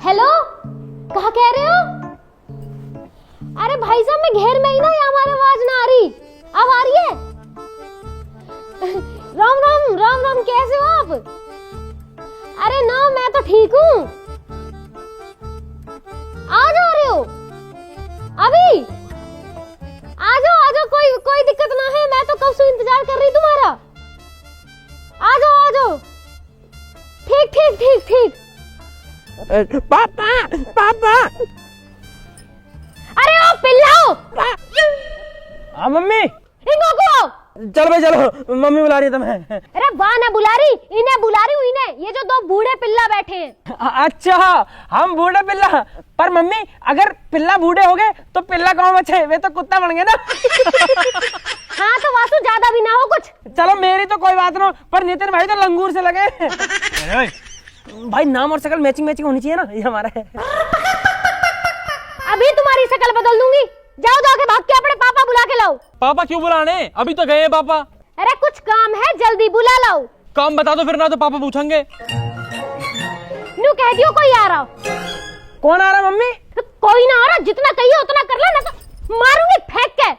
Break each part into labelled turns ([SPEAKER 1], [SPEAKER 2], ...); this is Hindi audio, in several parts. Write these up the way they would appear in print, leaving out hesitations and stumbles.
[SPEAKER 1] हेलो, कहा कह रहे हो? अरे भाई साहब मैं घेर में ही ना, या हमारी आवाज ना आ रही? अब आ रही है? राम राम राम राम, कैसे हो आप? अरे ना, मैं तो ठीक हूँ। आ जा रहे हो अभी? आ जाओ, कोई दिक्कत ना है, मैं तो कब से इंतजार कर रही तुम्हारा। आ जाओ। ठीक।
[SPEAKER 2] पापा
[SPEAKER 1] अरे ओ पिल्लाओ,
[SPEAKER 2] हाँ मम्मी,
[SPEAKER 1] इनको को
[SPEAKER 2] चलो भाई चलो, मम्मी बुला रही है तुम्हें।
[SPEAKER 1] अरे वाह, ना बुला रही, इन्हें बुला रही हूँ, इन्हें। ये जो दो बूढ़े पिल्ला बैठे हैं।
[SPEAKER 2] अच्छा, हम बूढ़े पिल्ला। पर मम्मी, अगर पिल्ला बूढ़े हो गए तो पिल्ला कौन बचे? वे तो कुत्ता बन गए ना।
[SPEAKER 1] हाँ तो वासु, ज्यादा भी ना हो कुछ।
[SPEAKER 2] चलो मेरी तो कोई बात ना, पर नितिन भाई तो लंगूर से लगे। भाई नाम और शक्ल मैचिंग होनी चाहिए ना, ये हमारा है।
[SPEAKER 1] अभी तुम्हारी शक्ल बदल दूंगी। जाओ, जाके भाग के अपने पापा बुला के लाओ।
[SPEAKER 3] पापा क्यों बुलाने? अभी तो गए पापा।
[SPEAKER 1] अरे कुछ काम है, जल्दी बुला लाओ।
[SPEAKER 3] काम बता दो फिर, ना तो पापा पूछेंगे।
[SPEAKER 1] न्यू कह दियो कोई आ रहा।
[SPEAKER 2] कौन आ रहा मम्मी?
[SPEAKER 1] तो कोई ना आ रहा, जितना कहिए उतना कर ले, ना तो मारूंगी फेंक के।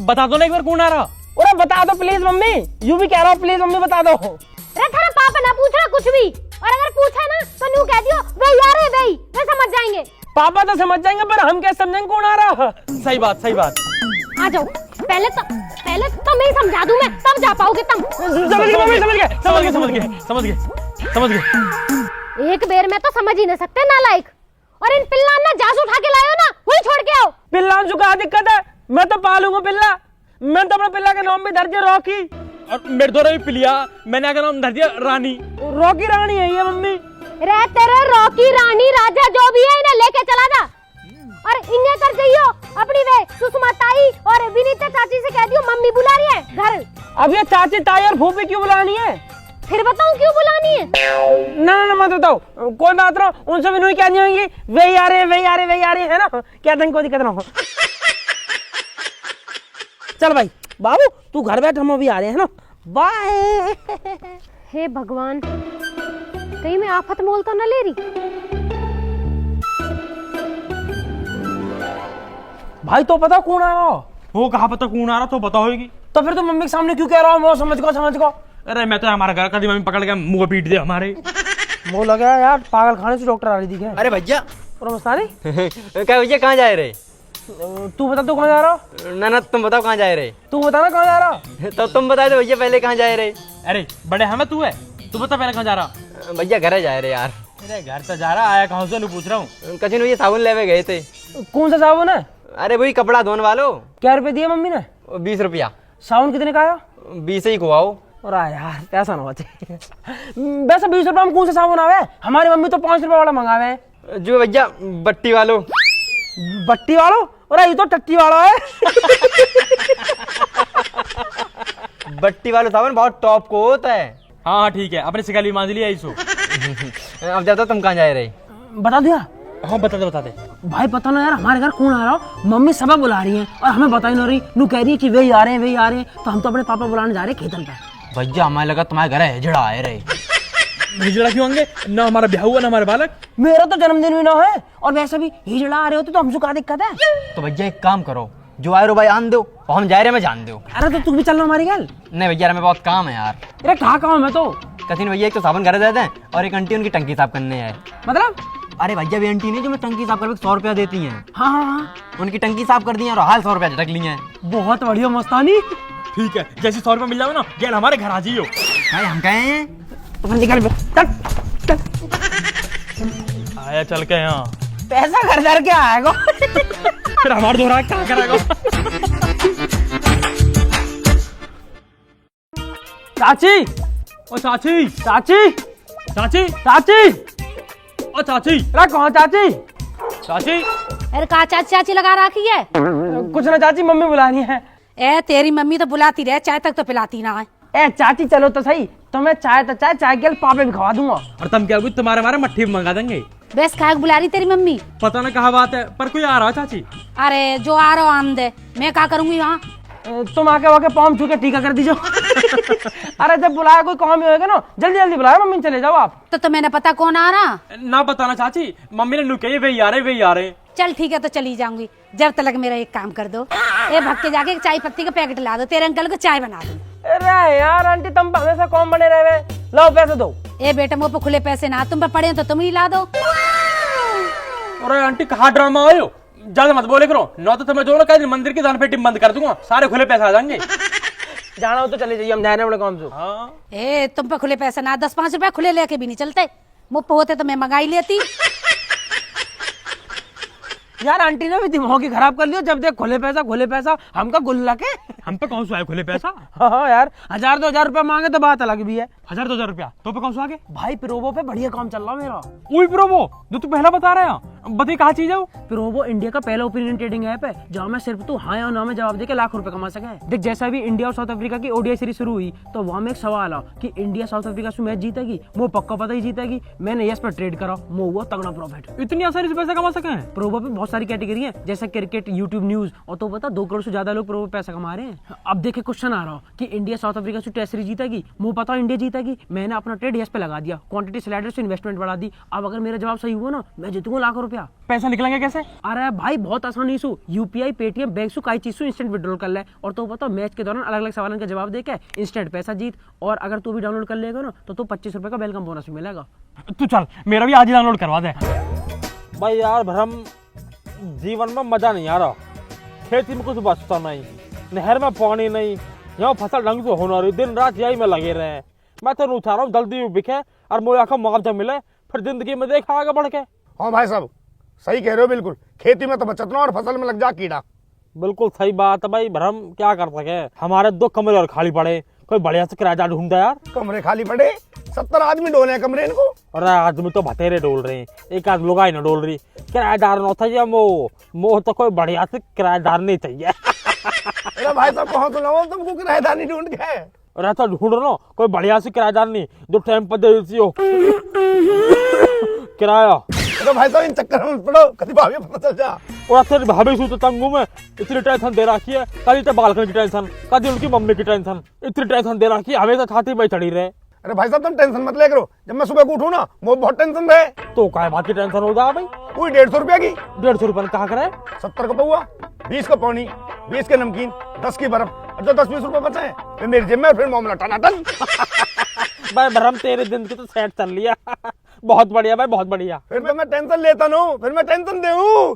[SPEAKER 3] बता दो ना एक बार कौन आ रहा।
[SPEAKER 2] अरे बता दो प्लीज मम्मी, यूं भी कह रहा हूँ, प्लीज मम्मी बता दो।
[SPEAKER 1] अरे थारा पापा ना पूछ रहा कुछ भी, और अगर पूछा ना तो न्यू कह दियो वे यार है, वे समझ जाएंगे।
[SPEAKER 2] पापा तो समझ जाएंगे, पर हम कैसे समझेंगे कौन आ रहा?
[SPEAKER 3] सही बात।
[SPEAKER 1] आ जाओ, पहले तो मैं ही समझा दूं, मैं तब जा पाओगे तुम।
[SPEAKER 3] समझ गए।
[SPEAKER 1] एक बेर में तो समझ ही नहीं सकते नालायक। और इन पिल्ला ना जास उठा के लायो ना, वही छोड़ के आओ।
[SPEAKER 2] पिल्ला जो कहा दिक्कत है, मैं तो पालूंगा पिल्ला। मैं तो अपने पिल्ला के नाम भी धर दिया रॉकी।
[SPEAKER 3] और मेरे द्वारा भी पिलिया, मैंने आगे नाम धर दिया रानी।
[SPEAKER 2] रॉकी रानी है ये मम्मी।
[SPEAKER 1] रे तेरे रॉकी रानी राजा जो भी है, इन्हें लेके चला जा। और इन्हें कर जाइयो अपनी वे सुषमा ताई और विनीता चाची से कह दियो मम्मी बुला रही है घर।
[SPEAKER 2] अब ये चाची ताई और फूफी क्यों बुलानी है?
[SPEAKER 1] फिर बताऊं क्यों बुलानी है?
[SPEAKER 2] ना मत बताओ, कोई बात ना, उनसे भी नहीं कहनी होंगी। वे आ रहे है ना, क्या देंगे, कोई दिक्कत ना हो। चल भाई बाबू, तू घर बैठ, हम अभी आ रहे हैं ना, बाय।
[SPEAKER 1] हे भगवान, कहीं मैं आफत मोल तो न ले रही।
[SPEAKER 2] भाई तो पता कौन आ रहा?
[SPEAKER 3] वो कहा पता कौन आ रहा, तो पता होगी।
[SPEAKER 2] तो फिर तुम मम्मी के सामने क्यों कह रहा हो? समझ को।
[SPEAKER 3] अरे मैं तो हमारा घर का मम्मी पकड़ के मुंह पीट दे हमारे।
[SPEAKER 2] वो लगा यार, पागल खाने से डॉक्टर आ रही थी क्या?
[SPEAKER 4] अरे भैया, क्या भैया कहाँ जा रहे?
[SPEAKER 2] तू बता, तू कहाँ जा रहा?
[SPEAKER 4] ना तुम बताओ कहाँ जा रहे?
[SPEAKER 2] तू बता ना कहाँ जा रहा?
[SPEAKER 4] तो तुम बता दो भैया, पहले कहाँ जा रहे?
[SPEAKER 3] अरे बड़े हमें तू है, तू बता पहले कहाँ जा रहा।
[SPEAKER 4] भैया घर जा रहे यार।
[SPEAKER 3] अरे घर तो जा रहा, आया कहाँ से पूछ रहा हूँ।
[SPEAKER 4] कचिन भैया साबुन लेवे गए थे।
[SPEAKER 2] कौन सा साबुन है?
[SPEAKER 4] अरे वही कपड़ा धोने वालो।
[SPEAKER 2] क्या रुपए दिए मम्मी ने?
[SPEAKER 4] 20 रुपया।
[SPEAKER 2] साबुन कितने का आया?
[SPEAKER 4] 20 ही खुआओ।
[SPEAKER 2] और यार पैसा ना बचे। वैसे 20 रुपए में कौन सा साबुन आवे? हमारी मम्मी तो 5 रुपए वाला मंगावे हैं।
[SPEAKER 4] जो भैया बट्टी वालो।
[SPEAKER 2] बट्टी वालों? और ये तो टट्टी वाला है।
[SPEAKER 4] बट्टी वालो साबुन बहुत टॉप को होता है।
[SPEAKER 3] हाँ ठीक है, अपने शिकाली मान लिया इसो।
[SPEAKER 4] अब जाता तुम कहाँ जा रहे?
[SPEAKER 2] बता दिया?
[SPEAKER 3] हाँ बता दे।
[SPEAKER 2] भाई पता ना यार, हमारे घर कौन आ रहा हो? मम्मी सब बुला रही है और हमें बता ही नहीं रही। नू कह रही है कि वे आ रहे हैं, तो हम तो अपने पापा बुलाने जा रहे हैं खेतन पे।
[SPEAKER 4] भैया हमें लगा तुम्हारे घर हिजड़ा आए रहे।
[SPEAKER 3] हिजड़ा क्यों आएंगे? ना हमारा ब्याह हुआ ना हमारे बालक।
[SPEAKER 2] मेरा तो जन्मदिन भी ना है, और वैसे भी हिजड़ा आ रहे होते तो हमसे क्या दिक्कत है?
[SPEAKER 4] तो भैया एक काम करो, जो आए रो भाई आन दो, और हम जा रहे मैं जान दो।
[SPEAKER 2] अरे तो तू भी चलना हमारी गल।
[SPEAKER 4] नहीं भैया हमें बहुत काम है यार।
[SPEAKER 2] अरे कहाँ काम है? तो
[SPEAKER 4] कथिन भैया एक तो साबुन घर देते हैं, और एक आंटी उनकी टंकी साफ करने है।
[SPEAKER 2] मतलब?
[SPEAKER 4] अरे भैया भी आंटी ने जो मैं टंकी साफ करके 100 रुपया देती हैं।
[SPEAKER 2] हाँ,
[SPEAKER 4] उनकी टंकी साफ कर दी है और हाल 100 रुपया झटक लिए हैं।
[SPEAKER 2] बहुत बढ़िया मस्तानी।
[SPEAKER 3] ठीक है, जैसे 100 रुपया मिल जाओ ना, गेल हमारे घर आ जाइयो।
[SPEAKER 4] भाई हम कहे हैं
[SPEAKER 2] तो निकल
[SPEAKER 3] आया चल के यहाँ।
[SPEAKER 2] पैसा घर घर के आएगा।
[SPEAKER 3] फिर हमारे दोहरा क्या करेगा?
[SPEAKER 2] चाची,
[SPEAKER 3] ओ चाची,
[SPEAKER 2] चाची,
[SPEAKER 3] चाची,
[SPEAKER 2] चाची,
[SPEAKER 3] ओ चाची,
[SPEAKER 2] अरे कहाँ चाची?
[SPEAKER 3] चाची।
[SPEAKER 5] अरे कहा चाची लगा रखी है?
[SPEAKER 2] कुछ ना चाची, मम्मी बुलानी है।
[SPEAKER 5] ए तेरी मम्मी तो बुलाती रहे, चाय तक तो पिलाती ना है।
[SPEAKER 2] ए चाची चलो तो सही, तो मैं चाय के पापे भी खवा दूंगा।
[SPEAKER 3] और तुम क्या हुई, तुम्हारे हमारे मट्ठी में मंगा देंगे।
[SPEAKER 5] बेस खाए बुला रही तेरी मम्मी?
[SPEAKER 3] पता ना कहा बात है, पर कोई आ रहा चाची।
[SPEAKER 5] अरे जो आ रहा आम दे, मैं क्या करूंगी वहाँ?
[SPEAKER 2] तुम आके वाके पाँव छू के टीका कर दीजिए। अरे जब बुलाया कोई काम ही होएगा ना, जल्दी जल्दी बुलाया मम्मी, चले जाओ आप।
[SPEAKER 5] तो मैंने पता कौन आ रहा।
[SPEAKER 3] ना बताना चाची, मम्मी ने नुके वे आ रहे।
[SPEAKER 5] चल ठीक है, तो चली जाऊंगी। जब तक मेरा एक काम कर दो, ए भग के जाके चाय पत्ती का पैकेट ला दो, तेरे अंकल को चाय बना दो।
[SPEAKER 2] अरे यार आंटी, तुम हमेशा कौन बने रहे, लाओ पैसे दो।
[SPEAKER 5] ए बेटा, मुँह पे खुले पैसे ना, तुम पे पड़े तो तुम ही ला दो।
[SPEAKER 3] अरे आंटी कहाँ ड्रामा आयो, ज्यादा मत बोले करो, न तो तुम्हें दोनों कह मंदिर की दान पेटी बंद कर दूंगा, सारे खुले पैसे आ जाएंगे।
[SPEAKER 2] जाना हो तो चले जाइए, हम जा रहे हैं अपने काम से।
[SPEAKER 3] हाँ।
[SPEAKER 5] ए तुम पे खुले पैसे ना, 10-5 रुपए खुले लेके भी नहीं चलते, मुँह पे होते तो मैं मंगाई लेती।
[SPEAKER 2] यार आंटी ने भी दिमाग ही खराब कर लिया, जब देख खुले पैसा, हमका गुल्ला के।
[SPEAKER 3] हम पे कौन सा है खुले पैसा?
[SPEAKER 2] हाँ यार, 1000-2000 रुपया मांगे तो बात अलग भी है।
[SPEAKER 3] 1000-2000 रुपया तो पे कौन सा आगे?
[SPEAKER 2] भाई प्रोवो पे बढ़िया काम चल रहा मेरा।
[SPEAKER 3] वही प्रोमो जो तू पहला बता रहा है, बताइए कहाँ चीज है वो?
[SPEAKER 2] प्रोवो इंडिया का पहला ओपिनियन ट्रेडिंग ऐप है, जहाँ में सिर्फ तू हाँ या ना में जवाब देके लाख रुपए कमा सके। देख जैसा भी इंडिया और साउथ अफ्रीका की ओडीआई सीरीज शुरू हुई, तो वहाँ में एक सवाल आ कि इंडिया साउथ अफ्रीका से मैच जीतेगी, वो पक्का पता ही जीतेगी। मैंने यस पर ट्रेड करा, वो हुआ तगड़ा प्रॉफिट।
[SPEAKER 3] इतनी आसानी से पैसा कमा सके हैं?
[SPEAKER 2] प्रोवो पे बहुत सारी कैटेगरी है, जैसे क्रिकेट, यूट्यूब, न्यूज, और तो पता 2 करोड़ से ज्यादा लोग प्रोवो पे पैसा कमा रहे हैं। अब देखे क्वेश्चन आ रहा कि इंडिया साउथ अफ्रीका से टेस्ट सीरीज जीतेगी, मुझे पता इंडिया जीतेगी, मैंने अपना ट्रेड यस पे लगा दिया, क्वांटिटी स्लाइडर से इन्वेस्टमेंट बढ़ा दी। अब अगर मेरा जवाब सही हुआ ना, मैं जीतूंगा लाखों रुपया।
[SPEAKER 3] पैसा निकलेंगे कैसे?
[SPEAKER 2] अरे भाई बहुत आसानी से, यूपीआई, पेटीएम, बैंक से कई चीज से इंस्टेंट विड्रॉल कर ले, और तो पता मैच के दौरान अलग अलग सवालों का जवाब देके इंस्टेंट पैसा जीत। और अगर तू भी डाउनलोड कर लेगा ना, तो 25 रुपए का वेलकम बोनस भी मिलेगा।
[SPEAKER 3] तू चल मेरा भी आज ही डाउनलोड करवा दे। भाई यार भरम, जीवन में मजा नहीं आ रहा, खेती में कुछ बचता नहीं, नहर में पानी नहीं, यहाँ फसल ढंग से होना रही, दिन रात यही में लगे रहे हैं। मैं तो नहीं चाह रहा हूँ जल्दी बिके और मुझे आखिर मुआवजा मिले, फिर जिंदगी में देखा आगे बढ़ के।
[SPEAKER 6] हाँ भाई साहब, सही कह रहे हो बिल्कुल, खेती में तो बचत ना और फसल में लग जा कीड़ा।
[SPEAKER 3] बिल्कुल सही बात है भाई भरम, क्या कर सके, हमारे 2 कमरे और खाली पड़े, कोई बढ़िया से किराएदार ढूंढा यार।
[SPEAKER 6] कमरे खाली पड़े, 70 आदमी डोले हैं कमरे इनको।
[SPEAKER 3] अरे आदमी तो बतेरे डोल रहे हैं, एक आध लोग न डोल रही, किराएदार न था मोह तो कोई बढ़िया से किराएदार नहीं चाहिए।
[SPEAKER 6] अरे भाई साहब कहाँ तो लगाओ तुमको किराएदार नहीं ढूंढ के।
[SPEAKER 3] अरे तो ढूंढ रहा कोई बढ़िया से किराएदार नहीं, जो टाइम पर दे देती हो किराया।
[SPEAKER 6] अरे भाई साहब इन चक्कर में पड़ो, कभी भाभी पता चल जा।
[SPEAKER 3] और तेरी भाभी सू तो तंगू में इतनी टेंशन दे रखी है, कभी तो बालकनी की टेंशन, कभी उनकी मम्मी की टेंशन, इतनी टेंशन दे रखी है, हमेशा छाती में चढ़ी रहे।
[SPEAKER 6] अरे भाई साहब तुम टेंशन मत ले करो, जब मैं सुबह को उठूं ना मुझे बहुत टेंशन रहे।
[SPEAKER 3] तो काय बात की टेंशन हो जा भाई?
[SPEAKER 6] कोई 150 रुपया की।
[SPEAKER 3] 150 रुपए कहा करे?
[SPEAKER 6] 70 का पौआ, 20 का पानी, 20 के नमकीन, 10 की बर्फ, और जो 10-20 रुपए बचे हैं फिर मेरी जेब में, फिर मामला टनाटन।
[SPEAKER 3] भाई भरम तेरे दिन की तो सेट चल लिया। बहुत बढ़िया भाई, बहुत बढ़िया।
[SPEAKER 6] फिर तो मैं टेंशन लेता ना, फिर मैं टेंशन देऊं।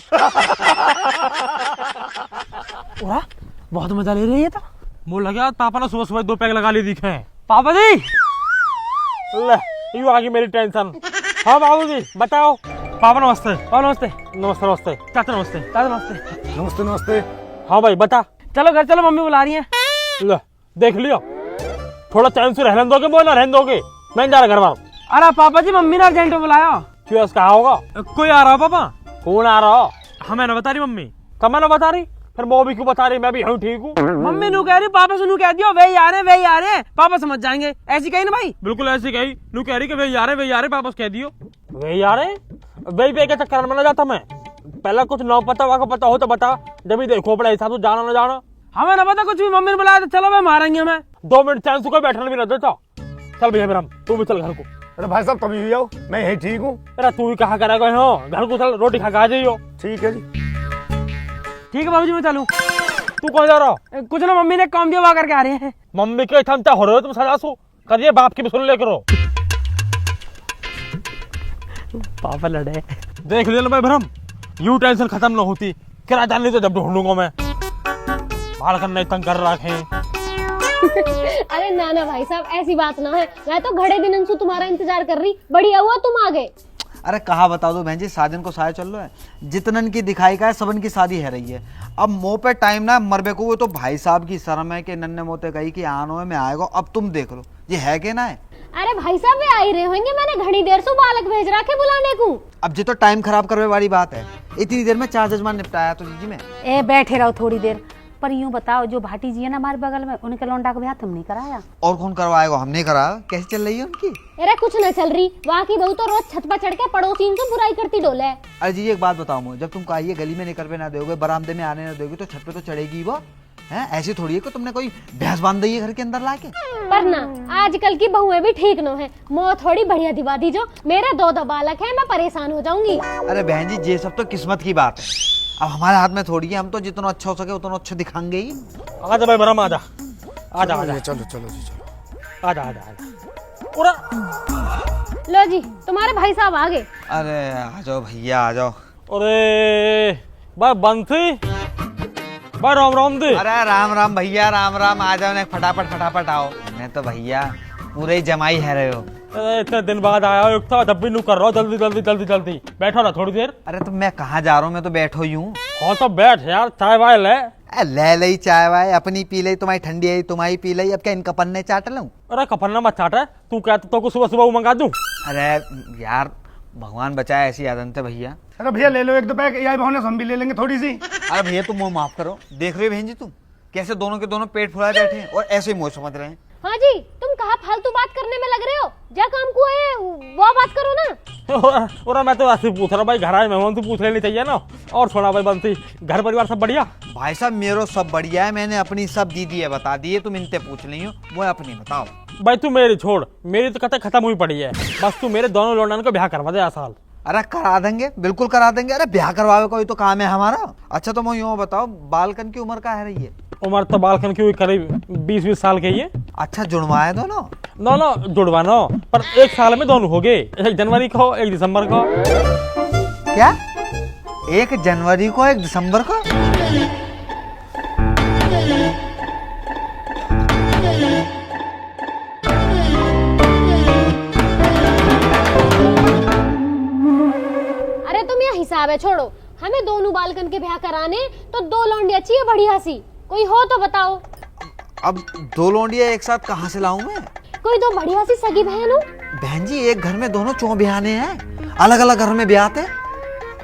[SPEAKER 2] बहुत मजा ले रही है। तो
[SPEAKER 3] मुझे लगा पापा ने सुबह सुबह 2 पैक लगा ली दिखे।
[SPEAKER 2] पापा जी,
[SPEAKER 3] ले यू आ गई मेरी टेंशन। हाँ बाबू जी बताओ। पापा नमस्ते।
[SPEAKER 2] पापा नमस्ते।
[SPEAKER 3] नमस्ते नमस्ते। चाचा नमस्ते।
[SPEAKER 2] दादा नमस्ते।
[SPEAKER 6] नमस्ते नमस्ते।
[SPEAKER 3] हाँ भाई बता।
[SPEAKER 2] चलो घर चलो, मम्मी बुला रही है।
[SPEAKER 3] ले देख लियो, थोड़ा चैन से रहने दोगे, बोल ना रहने दोगे, मैं जा रहा घर वालों।
[SPEAKER 2] अरे पापा जी, मम्मी ने अर्जेंट बुलाया।
[SPEAKER 3] क्यों कहा होगा? कोई आ रहा पापा? कौन आ रहा? हमें ना बता रही मम्मी। कब ना बता रही? फिर वो भी क्यों बता रही? मैं भी हूँ ठीक हूँ।
[SPEAKER 2] मम्मी नू कह रही, पापा से नू कह दियो वे आ रहे हैं, पापा समझ जाएंगे। ऐसी कही ना भाई?
[SPEAKER 3] बिल्कुल ऐसी कही। नू कह रही कि वे आ रहे पापा से कह दियो। वे आ रहे वे पे के चक्कर में ना जाता मैं। पहले कुछ ना पता वहाँ पता हो तो बता, जब भी देखो बड़ा हिसाब से जाना ना जाना।
[SPEAKER 2] हमें ना पता कुछ भी, मम्मी ने बुलाया तो चलो, मैं मारेंगे हमें।
[SPEAKER 3] 2 मिनट चैन से कोई बैठने भी ना देता। चल भैया मेरा, तू भी चल घर को।
[SPEAKER 6] अरे भाई साहब कभी भी आओ, मैं यही ठीक हूँ।
[SPEAKER 3] अरे तू ही कहा करेगा घर को, चल रोटी खा के आ जाइयो।
[SPEAKER 6] ठीक है जी।
[SPEAKER 2] ठीक है बाबूजी, मैं चलूं।
[SPEAKER 3] तू कहाँ जा रहा?
[SPEAKER 2] कुछ ना, मम्मी ने काम दिया, वहाँ करके आ रहे हैं।
[SPEAKER 3] मम्मी के थमता हो रहे हो तुम सदा सो करिए, बाप की भी सुन ले करो।
[SPEAKER 2] पापा लड़े।
[SPEAKER 3] देख ले भाई भरम, यू टेंशन खत्म ना होती, किराएदार नहीं तो जब ढूंढूंगा मैं। बाल करने तंग कर रखे।
[SPEAKER 1] अरे ना भाई साहब, ऐसी बात ना है, मैं तो घड़े दिन से तुम्हारा इंतजार कर रही, बढ़िया हुआ तुम आ गए।
[SPEAKER 7] अरे कहा बता दो बहन जी, शादी को साया चल रहा है, जितनन की दिखाई का है सबन की शादी है रही है। अब मुँह पे टाइम ना मरबे को, वो तो भाई साहब की शर्म है कि नन्ने मोते गई कि आनो में आएगा। अब तुम देख लो ये है कि ना है।
[SPEAKER 1] अरे भाई साहब वे आ ही रहे होंगे, मैंने घड़ी देर से बालक भेज रखे बुलाने को।
[SPEAKER 7] अब जी तो टाइम खराब करने वाली बात है, इतनी देर में 4 जजमान निपटाया तो जी में।
[SPEAKER 5] ए बैठे रहो थोड़ी देर, पर यूं बताओ, जो भाटी जी है ना हमारे बगल में, उनके लौंडा का ब्याह तुम नहीं कराया?
[SPEAKER 7] और कौन करवाएगा? हमने करा। कैसे चल रही है उनकी?
[SPEAKER 1] अरे कुछ न चल रही, वहाँ की बहू तो रोज छत पर चढ़ के पड़ोसी से बुराई करती डोले।
[SPEAKER 7] अरे जी एक बात बताओ मुझे, जब तुम कहिए गली में निकल पे ना दोगे, बरामदे में आने ना दोगे, तो छत पे तो चढ़ेगी वो। हैं? ऐसी थोड़ी है कि तुमने कोई भैंस बांध दी है घर के अंदर लाके।
[SPEAKER 1] पर ना आजकल की बहुएं भी ठीक न है, मोह थोड़ी बढ़िया दिवा दी जो। मेरे 2 बालक हैं, मैं परेशान हो जाऊंगी।
[SPEAKER 7] अरे बहन जी, ये सब तो किस्मत की बात है, अब हमारे हाथ में थोड़ी है। हम तो जितना अच्छा हो सके उतना अच्छा दिखाएंगे ही।
[SPEAKER 3] आजा भाई ब्रह्म, आजा आजा आजा
[SPEAKER 6] चलो चलो जी चलो।
[SPEAKER 3] आजा आजा आजा। पूरा
[SPEAKER 1] लो जी, तुम्हारे भाई साहब आ गए।
[SPEAKER 7] अरे आ जाओ भैया, आ जाओ।
[SPEAKER 3] अरे भाई बंसी, भाई राम राम दे।
[SPEAKER 7] अरे राम राम भैया, राम राम। आ जाओ ना, फटाफट फटाफट आओ। मैं तो भैया पूरे ही जमाई है रहे हो।
[SPEAKER 3] अरे इतने दिन बाद आया हो, एक तो जब भी नू कर रहा हूँ, जल्दी जल्दी जल्दी जल्दी बैठो ना थोड़ी देर।
[SPEAKER 7] अरे तो मैं कहाँ जा रहा हूँ, मैं तो बैठो ही हूँ।
[SPEAKER 3] हाँ तो बैठ यार, चाय वाय ले।
[SPEAKER 7] ले लई चाय वाय, अपनी पी लई, तुम्हारी ठंडी आई तुम्हारी पी लई, अब क्या इनका पन्ने चाट लूं?
[SPEAKER 3] अरे कपन्ना मत चाट है, तू कहता तो सुबह सुबह वो मंगा दूं।
[SPEAKER 7] अरे यार भगवान बचाए ऐसी आदत है भैया।
[SPEAKER 6] अरे भैया ले लो 1-2 पैक, यही बहाने से हम भी ले लेंगे थोड़ी सी।
[SPEAKER 7] अरे भैया तुम मुझे माफ करो, देख रहे हो बहन जी तुम कैसे दोनों के दोनों पेट फुलाए बैठे हैं और ऐसे ही मुझे समझ रहे हैं।
[SPEAKER 1] हाँ जी, तुम कहाँ फालतू बात करने में लग रहे हो? जा काम को है वो बात करो ना।
[SPEAKER 3] और मैं तो ऐसे पूछ रहा हूँ भाई, घर आए मेहमान तो पूछ लेनी चाहिए ना। और छोड़ा भाई बंसी, घर परिवार सब बढ़िया?
[SPEAKER 7] भाई साहब मेरो सब बढ़िया है, मैंने अपनी सब दीदी है बता दी है, तुम इनते पूछ ली हो, वो अपनी बताओ।
[SPEAKER 3] भाई तू मेरी छोड़, मेरी तो कथा खत्म हुई पड़ी है। बस तू मेरे दोनों लौंडन को ब्याह करवा दे इस साल।
[SPEAKER 7] अरे करा देंगे, बिल्कुल करा देंगे। अरे ब्याह करवावे कोई तो काम है हमारा। अच्छा तो मैं यूँ बताओ, बालकन की उम्र क्या है रही है?
[SPEAKER 3] उम्र तो बालकन की हुई करीब 20-20 साल के ही है।
[SPEAKER 7] अच्छा जुड़वाए दोनों?
[SPEAKER 3] दोनों जुड़वाना, पर 1 साल में दोनों हो गए। 1 जनवरी को 1 दिसंबर को।
[SPEAKER 7] क्या 1 जनवरी को 1 दिसंबर को?
[SPEAKER 1] अरे तुम यह हिसाब है छोड़ो, हमें दोनों बालकन के ब्याह कराने तो 2 लौंडिया चाहिए बढ़िया सी। कोई हो तो बताओ।
[SPEAKER 7] अब 2 लौंडिया एक साथ कहाँ से लाऊं मैं?
[SPEAKER 1] कोई 2 बढ़िया सी सगी बहन हो।
[SPEAKER 7] बहन जी एक घर में दोनों चौ ब्याहने हैं, अलग अलग घर में ब्याह थे।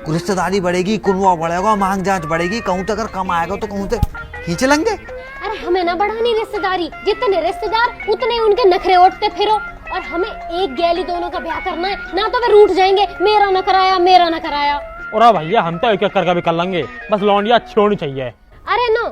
[SPEAKER 7] रिश्तेदारी बढ़ेगी, कुनवा बढ़ेगा, मांग जांच बढ़ेगी, कहूँ तो अगर कम आएगा तो कहूँ तो खींच लेंगे।
[SPEAKER 1] अरे हमें ना बढ़ानी रिश्तेदारी, जितने रिश्तेदार उतने उनके नखरे ओटते फिरो। और हमें एक गैली दोनों का ब्याह करना है, ना तो वे रूठ जाएंगे, मेरा न कराया मेरा न कराया।
[SPEAKER 3] और भैया हम तो एक एक करके भी कर लेंगे, बस लौंडिया अच्छी होनी चाहिए।
[SPEAKER 1] अरे नो,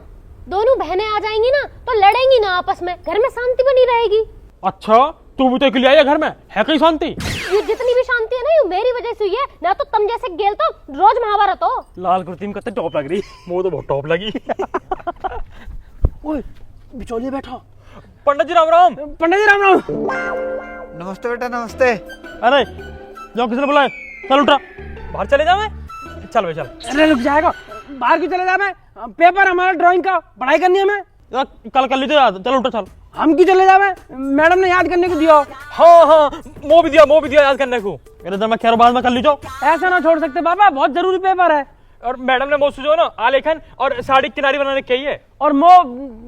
[SPEAKER 1] दोनों बहनें आ जाएंगी ना तो लड़ेंगी ना आपस में, घर में शांति बनी रहेगी।
[SPEAKER 3] अच्छा तू भी तो अकेली आई है घर में, है कहीं शांति?
[SPEAKER 1] ये जितनी भी शांति है ना, ये मेरी वजह से हुई है, ना तो तुम जैसे गेल तो रोज महाभारत हो।
[SPEAKER 3] लाल कुर्ती में कितने टॉप लग रही, मुझे तो बहुत टॉप लगी।
[SPEAKER 2] ओए बिचौलिया बैठा।
[SPEAKER 3] पंडित जी राम राम।
[SPEAKER 2] पंडित जी राम राम।
[SPEAKER 7] नमस्ते बेटा नमस्ते।
[SPEAKER 3] अरे जाओ, किसने बुलाया? चल उठा, बाहर चले जा। मैं चल भाई चल।
[SPEAKER 2] अरे रुक जाएगा, बाहर क्यों चले जा? मैं पेपर हमारा ड्राइंग का, पढ़ाई करनी है हमें।
[SPEAKER 3] यार कल कर लीजिए याद, चल उठा चल।
[SPEAKER 2] हम क्यों चले जावे? मैडम ने याद करने को दिया।
[SPEAKER 3] हाँ हाँ, वो भी दिया याद करने को। मेरे जब मैं खैर बाद में कर लीजिए।
[SPEAKER 2] ऐसा ना छोड़ सकते बाबा, बहुत जरूरी पेपर है।
[SPEAKER 3] और मैडम ने जो ना आलेखन और साड़ी किनारी बनाने की है,
[SPEAKER 2] और मो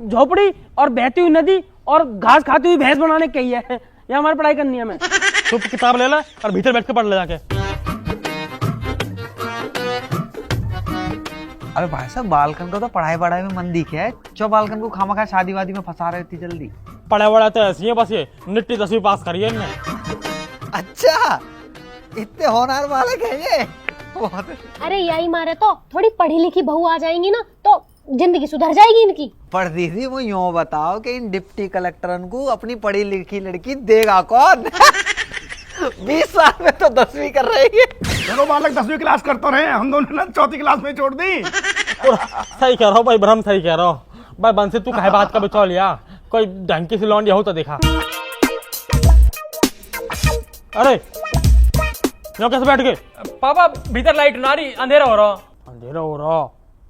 [SPEAKER 2] झोपड़ी और बहती हुई नदी और घास खाती हुई भैंस बनाने की है। ये हमारी पढ़ाई करनी है। हमें
[SPEAKER 3] तो किताब ले ला और भीतर बैठ के पढ़ ले जाके।
[SPEAKER 7] अरे भाई साहब बालकन का तो पढ़ाई वढ़ाई में मन दिखे है, जो बालकन को खामा खा शादी वादी में फंसा रहे इतनी जल्दी।
[SPEAKER 3] पढ़ा वढ़ा तो ऐसी है, बस ये निट्टी 10वीं पास करी है इनने।
[SPEAKER 7] अच्छा इतने होनहार बालक है ये। बहुत।
[SPEAKER 1] अरे यही मारे तो थोड़ी पढ़ी लिखी बहू आ जाएंगी ना तो जिंदगी सुधर जाएगी इनकी।
[SPEAKER 7] पर दीदी वो यूँ बताओ कि इन डिप्टी कलेक्टरन को अपनी पढ़ी लिखी लड़की देगा कौन? 20 साल में तो 10वीं कर रही है।
[SPEAKER 6] दोनों बालक 10वीं क्लास करते रहे, हम दोनों ने 4थी क्लास में छोड़ दी।
[SPEAKER 3] सही कह रहा हूँ भाई ब्रह्म, सही कह रहा हूँ भाई। बंसी तू कहे बात का बचा लिया, कोई ढंग की सी लौंडिया हो तो देखा। अरे यहाँ कैसे बैठ गए? पापा भीतर लाइट ना रही, अंधेरा हो रहा। अंधेरा हो रहा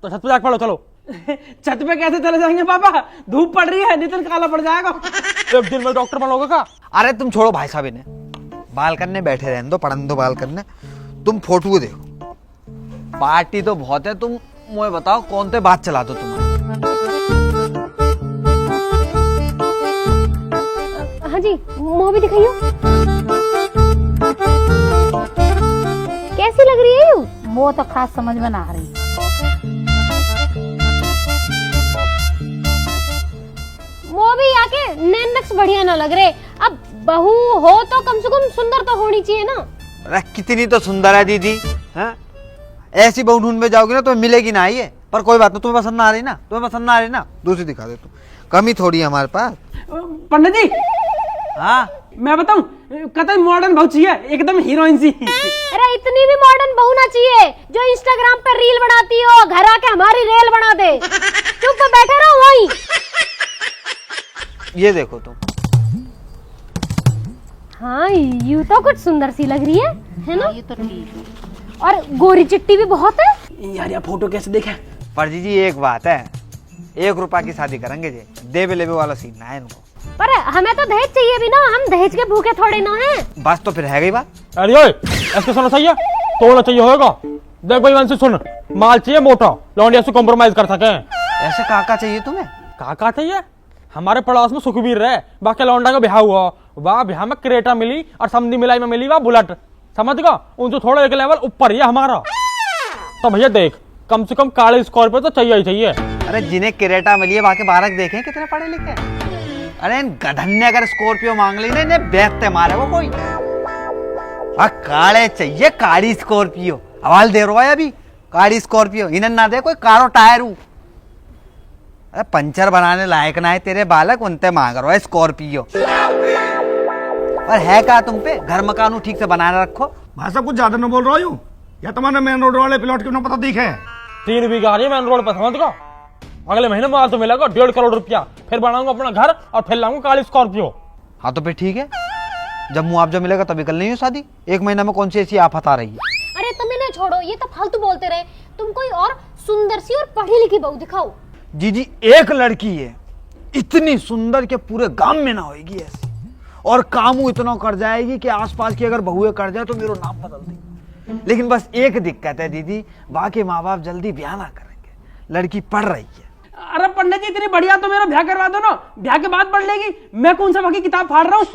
[SPEAKER 3] तो छत पे जाके पढ़ो। चलो।
[SPEAKER 2] छत पे कैसे चले जाएंगे पापा? धूप पड़ रही है, नितिन काला पड़ जाएगा।
[SPEAKER 3] एक दिन में डॉक्टर बनोगे का?
[SPEAKER 7] अरे तुम छोड़ो भाई साहब, इन्हें बालकन में बैठे रहने दो, पढ़ने दो बालकन में। तुम फोटो देखो, पार्टी तो बहुत है। तुम मुझे बताओ कौन से बात चला दो तुम्हारे?
[SPEAKER 1] हाँ जी, मुँह भी दिखाइयो। कैसी लग रही है यूं?
[SPEAKER 5] वो तो खास समझ में ना आ रही।
[SPEAKER 1] वो भी आके नैन नक्श बढ़िया ना लग रहे। अब बहू हो तो कम से कम सुंदर तो होनी चाहिए ना।
[SPEAKER 7] अरे कितनी तो सुंदर है दीदी, हैं? ऐसी बहू ढूंढ में जाओगी ना तो मिलेगी ना ये। पर कोई बात नहीं, तुम्हें पसंद ना आ रही ना, तुम्हें पसंद ना आ रही ना, दूसरी दिखा दे तू, कमी थोड़ी है हमारे पास।
[SPEAKER 2] पंडित जी
[SPEAKER 7] हाँ
[SPEAKER 2] मैं बताऊं, कतई मॉडर्न बहुत चाहिए, एकदम हीरोइन सी।
[SPEAKER 1] अरे इतनी भी मॉडर्न बहू ना चाहिए जो इंस्टाग्राम पर रील बनाती हो, घर आके हमारी रेल बना दे। चुप बैठे रहो वहीं।
[SPEAKER 7] ये देखो तुम।
[SPEAKER 1] हाँ यू तो कुछ सुंदर सी लग रही है ना?
[SPEAKER 5] ये तो ठीक है।
[SPEAKER 1] और गोरी चिट्टी भी बहुत है।
[SPEAKER 2] यार ये फोटो कैसे देखे?
[SPEAKER 7] पर जी एक बात है, 1 रुपया की शादी करेंगे जी, देवे लेवे वाला सीन ना है इनको।
[SPEAKER 1] पर हमें तो दहेज चाहिए भी ना, हम दहेज के भूखे थोड़े ना हैं।
[SPEAKER 7] बस तो फिर है गई बात।
[SPEAKER 3] अरे ओए ऐसे सुनना चाहिए, तोड़ना चाहिए होगा। देख भाई वंशी सुन, माल चाहिए मोटा, लौंडिया से कॉम्प्रोमाइज कर सके।
[SPEAKER 7] ऐसे काका चाहिए तुम्हें?
[SPEAKER 3] काका चाहिए? हमारे पड़ोस में सुखबीर रहे, बाकी लौंडा का ब्याह हुआ, वाह ब्याह में क्रेटा मिली और समधी मिलाई में मिली वाह बुलेट, समझ गया? उनसे थोड़ा एक लेवल ऊपर ही है हमारा। तो भैया देख, कम से कम काले स्कॉर्पियो तो चाहिए ही चाहिए।
[SPEAKER 7] अरे जिन्हें क्रेटा मिली है बाकी बालक देखे कितने पढ़े लिखे। अरे इन गधन ने अगर स्कॉर्पियो मांग ली ना, इन्हें बेचते मारे वो कोई। काले चाहिए, काली स्कॉर्पियो। हवाल दे रहा है अभी, काली स्कॉर्पियो। इन्हें ना दे कोई कारो टायर। अरे पंचर बनाने लायक ना है तेरे बालक, उनते मांग रहा है स्कॉर्पियो। और है क्या तुम पे? घर मकान ठीक से बनाने रखो।
[SPEAKER 6] भाई साहब कुछ ज्यादा न बोल रहा हूँ, या तुम्हारे मेन रोड वाले प्लॉट क्यों ना पता दिखे?
[SPEAKER 3] 3 बीघा है मेन रोड पर, समझ गया? अगले महीने माल तो मिलेगा 1.5 करोड़ रुपया, फिर बनाऊंगा अपना घर और फिर लाऊंगा काली स्कॉर्पियो।
[SPEAKER 7] हाँ तो फिर ठीक है, जब मुआवजा मिलेगा तभी कर लेंगे शादी। 1 महीने में कौन सी ऐसी आफत आ रही है?
[SPEAKER 1] अरे तुम इन्हें छोड़ो, ये तो फालतू बोलते रहे। तुम कोई और सुंदर सी और पढ़ी लिखी बहू दिखाओ।
[SPEAKER 7] जी एक लड़की है इतनी सुंदर कि पूरे गांव में ना होगी ऐसी, और कामू इतना कर जाएगी कि आसपास की अगर बहुएं कर जाए तो मेरा नाम बदल देगी। लेकिन बस एक दिक्कत है दीदी, बाकी माँ बाप जल्दी ब्याह ना करेंगे, लड़की पढ़ रही है।
[SPEAKER 2] अरे पंडित जी इतनी बढ़िया तो मेरा ब्याह करवा दो ना, ब्याह के बाद पढ़ लेगी। मैं कौन सा बाकी किताब फाड़ रहा हूँ?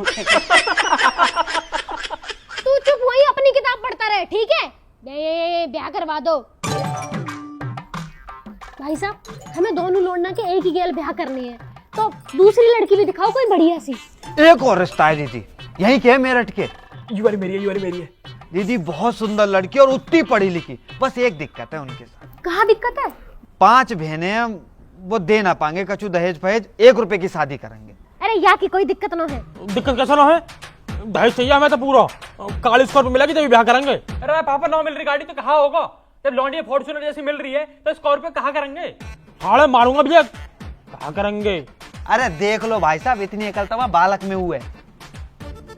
[SPEAKER 1] तू चुप वही अपनी किताब पढ़ता रहे, ठीक है? ये ब्याह करवा दो। भाई साहब हमें दोनों लौंडा के एक ही गेल ब्याह करनी है, तो दूसरी लड़की भी दिखाओ कोई बढ़िया सी।
[SPEAKER 7] एक और रिश्ता है दीदी, यही के मेरठ के।
[SPEAKER 2] यू वाली मेरी है, यू वाली मेरी है।
[SPEAKER 7] दीदी बहुत सुंदर लड़की और उतनी पढ़ी लिखी, बस एक दिक्कत है उनके साथ।
[SPEAKER 1] कहाँ दिक्कत है?
[SPEAKER 7] 5 बहनें, वो दे ना पाएंगे कछु दहेज फहेज, 1 रुपए की शादी करेंगे।
[SPEAKER 1] अरे यहाँ की कोई दिक्कत ना है।
[SPEAKER 3] दिक्कत कैसा ना है? दहेज चाहिए हमें तो पूरा, काली स्कॉर्पियो मिलेगी तभी ब्याह करेंगे। अरे पापा 9 मिल रही गाड़ी तो कहाँ होगा? जब लौंडिया फॉर्च्यूनर जैसी मिल रही है तो स्कॉर्पियो कहाँ करेंगे? हाड़े मारूंगा भैया, कहाँ करेंगे?
[SPEAKER 7] अरे देख लो भाई साहब, इतनी अकल तो बालक में हुए।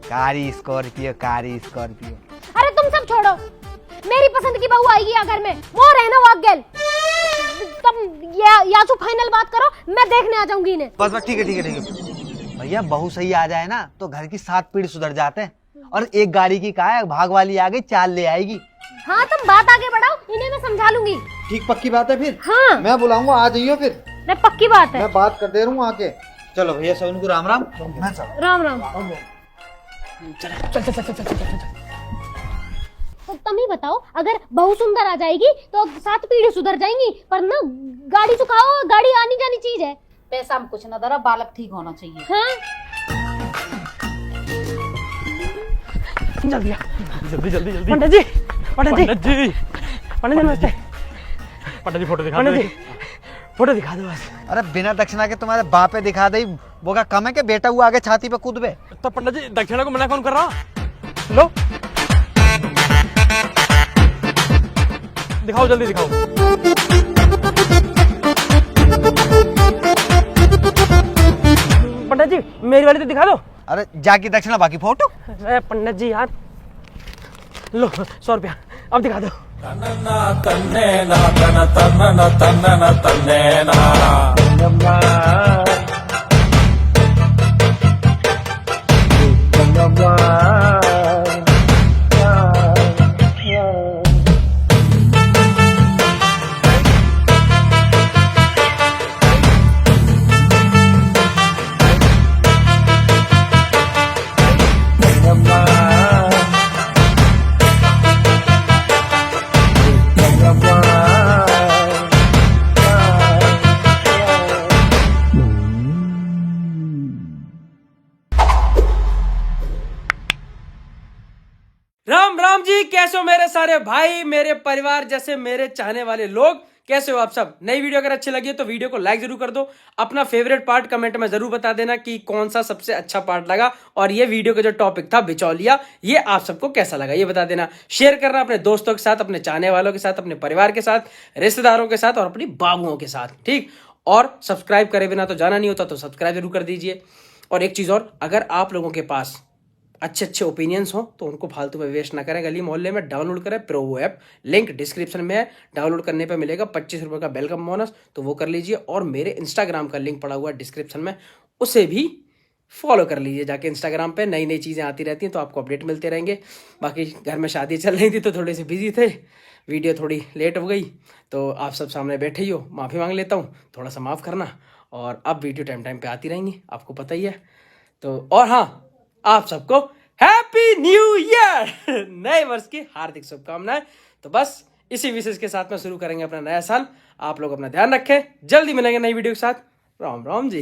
[SPEAKER 7] कारी स्कॉर्पियो, कारी स्कॉर्पियो।
[SPEAKER 1] अरे तुम सब छोड़ो, मेरी पसंद की बहू आएगी अगर में वो रहना वाक गेल। तुम या तो फाइनल बात करो, मैं देखने आ जाऊंगी इन्हें।
[SPEAKER 7] बस ठीक है ठीक है ठीक है भैया, बहू सही आ जाए ना तो घर की 7 पीढ़ी सुधर जाते हैं। और एक गाड़ी की का है, भाग वाली आ गई, 4 ले आएगी।
[SPEAKER 1] हाँ तुम बात आगे बढ़ाओ, इन्हें मैं समझा लूंगी।
[SPEAKER 7] ठीक पक्की बात है फिर?
[SPEAKER 1] हाँ
[SPEAKER 7] मैं बुलाऊंगा, आ जाइयो फिर।
[SPEAKER 1] नहीं पक्की बात है।
[SPEAKER 7] मैं बात कर दे रहा हूँ आके। चलो भैया सब को राम राम। मैं चल।
[SPEAKER 1] राम राम। तो तुम ही बताओ, अगर बहू सुंदर आ जाएगी तो 7 पीढ़ी सुधर जाएंगी, पर ना गाड़ी चुकाओ, गाड़ी आनी जानी चीज है।
[SPEAKER 5] पैसा में कुछ ना दरा, बालक ठीक होना चाहिए।
[SPEAKER 1] हाँ
[SPEAKER 2] जल्दी आ।
[SPEAKER 3] जल्दी जल्दी जल्दी।
[SPEAKER 2] पंडित जी, पंडित जी,
[SPEAKER 3] पंडित जी,
[SPEAKER 2] पंडित जी नमस्ते।
[SPEAKER 3] पंडित जी फोटो दिखा
[SPEAKER 2] पंडित
[SPEAKER 3] दो।
[SPEAKER 2] जी फोटो दिखा दो बस।
[SPEAKER 7] अरे बिना दक्षिणा के तुम्हारे बापे दिखा दे, वो क्या कम है कि बेटा हुआ आगे छाती पे कूद बे?
[SPEAKER 3] तो पंडित जी दक्षिणा को मना कौन कर रहा? लो दिखाओ, जल्दी दिखाओ।
[SPEAKER 2] पंडित जी मेरी वाली तो दिखा दो।
[SPEAKER 7] अरे जाकी दक्षिणा बाकी फोटो।
[SPEAKER 2] अरे पंडित जी यार, लो 100 रुपया, अब दिखा दो। कैसे हो मेरे सारे भाई, मेरे परिवार जैसे मेरे चाहने वाले लोग, कैसे हो आप सब। नई वीडियो अगर अच्छी लगी है तो वीडियो को लाइक जरूर कर दो। अपना फेवरेट पार्ट कमेंट में जरूर बता देना कि कौन सा सबसे अच्छा पार्ट लगा, और ये वीडियो का जो टॉपिक था बिचौलिया, ये आप सबको कैसा लगा ये बता देना। शेयर करना अपने दोस्तों के साथ, अपने चाहने वालों के साथ, अपने परिवार के साथ, रिश्तेदारों के साथ और अपनी बाबुओं के साथ, ठीक। और सब्सक्राइब करे बिना तो जाना नहीं होता, तो सब्सक्राइब जरूर कर दीजिए। और एक चीज और, अगर आप लोगों के पास अच्छे अच्छे ओपिनियंस हो तो उनको फालतू में वेस्ट ना करें, गली मोहल्ले में डाउनलोड करें प्रोवो ऐप, लिंक डिस्क्रिप्शन में है। डाउनलोड करने पे मिलेगा 25 रुपए का वेलकम बोनस, तो वो कर लीजिए। और मेरे इंस्टाग्राम का लिंक पड़ा हुआ है डिस्क्रिप्शन में, उसे भी फॉलो कर लीजिए जाके। इंस्टाग्राम पे नई नई चीज़ें आती रहती हैं तो आपको अपडेट मिलते रहेंगे। बाकी घर में शादी चल रही थी तो थोड़े से बिजी थे, वीडियो थोड़ी लेट हो गई, तो आप सब सामने बैठे ही हो, माफ़ी मांग लेता हूँ, थोड़ा सा माफ़ करना। और अब वीडियो टाइम टाइम पे आती रहेंगी, आपको पता ही है। तो और हाँ, आप सबको हैप्पी न्यू ईयर, नए वर्ष की हार्दिक शुभकामनाएं। तो बस इसी विशेष के साथ में शुरू करेंगे अपना नया साल। आप लोग अपना ध्यान रखें, जल्दी मिलेंगे नई वीडियो के साथ। राम राम जी।